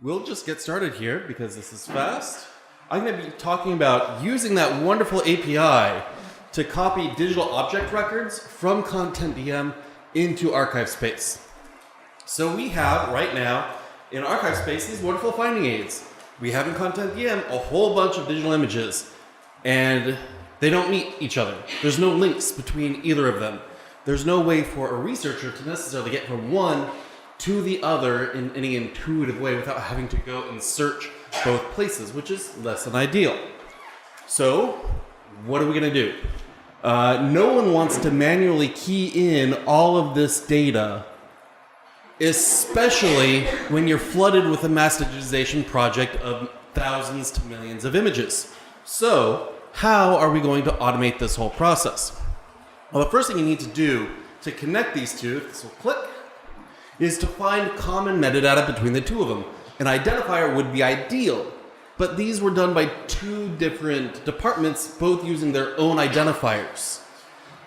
We'll just get started here because this is fast. I'm going to be talking about using that wonderful API to copy digital object records from CONTENTdm into ArchivesSpace. So we have right now in ArchivesSpace these wonderful finding aids. We have in CONTENTdm a whole bunch of digital images, and they don't meet each other. There's no links between either of them. There's no way for a researcher to necessarily get from one to the other in any intuitive way without having to go and search both places, which is less than ideal. So, what are we going to do? No one wants to manually key in all of this data, especially when you're flooded with a mass digitization project of thousands to millions of images. So, how are we going to automate this whole process? Well, the first thing you need to do to connect these two, if this will click, is to find common metadata between the two of them. An identifier would be ideal, but these were done by two different departments, both using their own identifiers.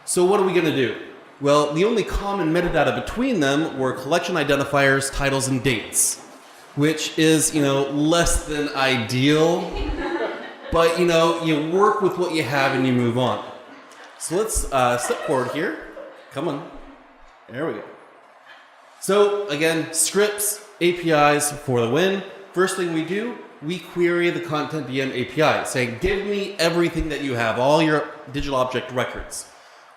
So what are we going to do? Well, the only common metadata between them were collection identifiers, titles, and dates, which is, less than ideal, but, you work with what you have and you move on. So let's step forward here. Come on. There we go. So again, scripts, APIs for the win. First thing we do, we query the CONTENTdm API, saying, give me everything that you have, all your digital object records.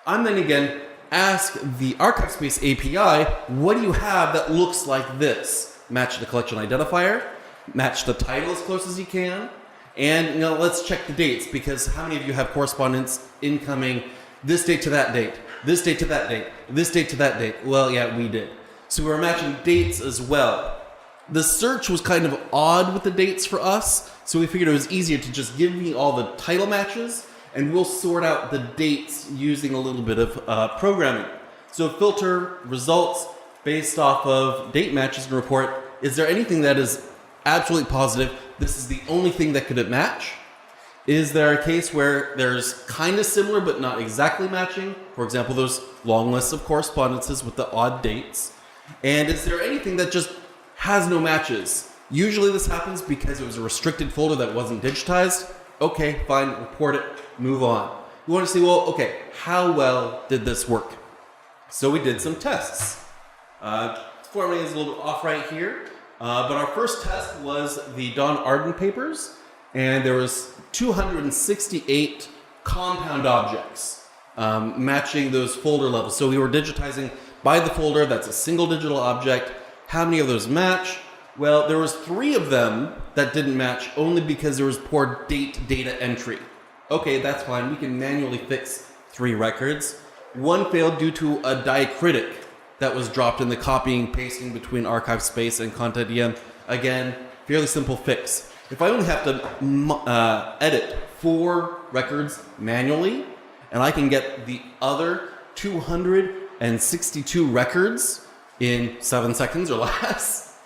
I'm then again ask the ArchivesSpace API, what do you have that looks like this? Match the collection identifier, match the title as close as you can, and let's check the dates, because how many of you have correspondence incoming this date to that date, this date to that date, this date to that date? Well, yeah, we did. So we're matching dates as well. The search was kind of odd with the dates for us, so we figured it was easier to just give me all the title matches, and we'll sort out the dates using a little bit of programming. So filter results based off of date matches and report, is there anything that is absolutely positive? This is the only thing that could it match? Is there a case where there's kind of similar but not exactly matching? For example, those long lists of correspondences with the odd dates. And is there anything that just has no matches? Usually this happens because it was a restricted folder that wasn't digitized. Okay, fine, report it, move on. You want to see, well, okay, how well did this work? So we did some tests. Formatting is a little bit off right here, but our first test was the Don Arden papers, and there was 268 compound objects matching those folder levels. So we were digitizing by the folder, that's a single digital object. How many of those match? Well, there was 3 of them that didn't match only because there was poor date data entry. Okay, that's fine. We can manually fix 3 records. 1 failed due to a diacritic that was dropped in the copying pasting between ArchivesSpace and CONTENTdm. Again, fairly simple fix. If I only have to edit 4 records manually, and I can get the other 262 records in 7 seconds or less,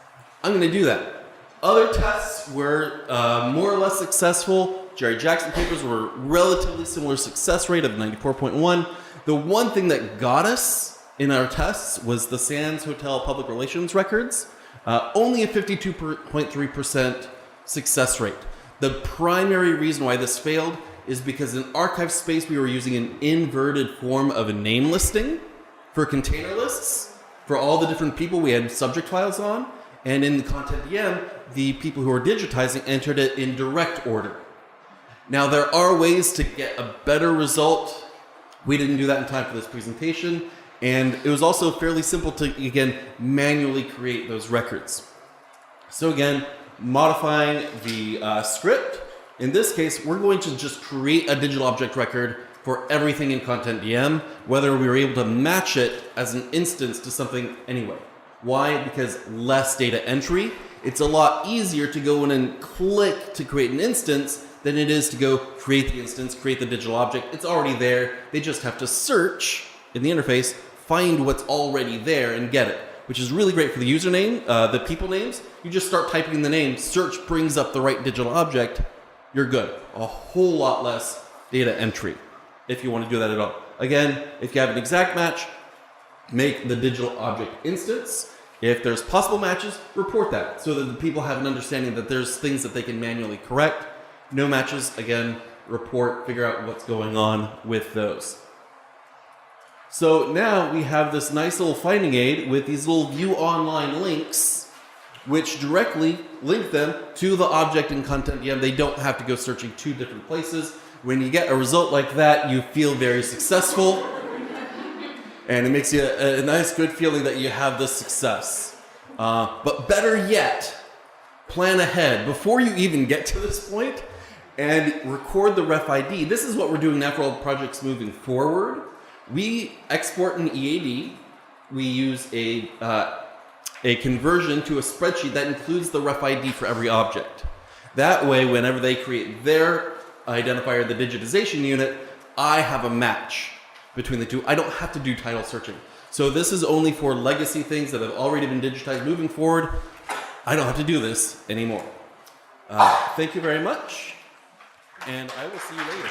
I'm going to do that. Other tests were more or less successful. Jerry Jackson papers were relatively similar success rate of 94.1. The one thing that got us in our tests was the Sands Hotel public relations records. Only a 52.3% success rate. The primary reason why this failed is because in ArchivesSpace we were using an inverted form of a name listing for container lists for all the different people we had subject files on, and in the CONTENTdm, the people who were digitizing entered it in direct order. Now there are ways to get a better result. We didn't do that in time for this presentation, and it was also fairly simple to, again, manually create those records. So again, modifying the script. In this case, we're going to just create a digital object record for everything in CONTENTdm, whether we were able to match it as an instance to something anyway. Why? Because less data entry. It's a lot easier to go in and click to create an instance than it is to go create the instance, create the digital object. It's already there. They just have to search in the interface, find what's already there and get it, which is really great for the username, the people names. You just start typing in the name, search brings up the right digital object, you're good. A whole lot less data entry if you want to do that at all. Again, if you have an exact match, make the digital object instance. If there's possible matches, report that so that the people have an understanding that there's things that they can manually correct. No matches, again, report, figure out what's going on with those. So now we have this nice little finding aid with these little view online links, which directly link them to the object in CONTENTdm. They don't have to go searching 2 different places. When you get a result like that, you feel very successful. And it makes you a nice, good feeling that you have this success. But better yet, plan ahead before you even get to this point and record the ref ID. This is what we're doing now for all projects moving forward. We export an EAD. We use a conversion to a spreadsheet that includes the ref ID for every object. That way, whenever they create their identifier, the digitization unit, I have a match between the two. I don't have to do title searching. So this is only for legacy things that have already been digitized. Moving forward, I don't have to do this anymore. Thank you very much, and I will see you later.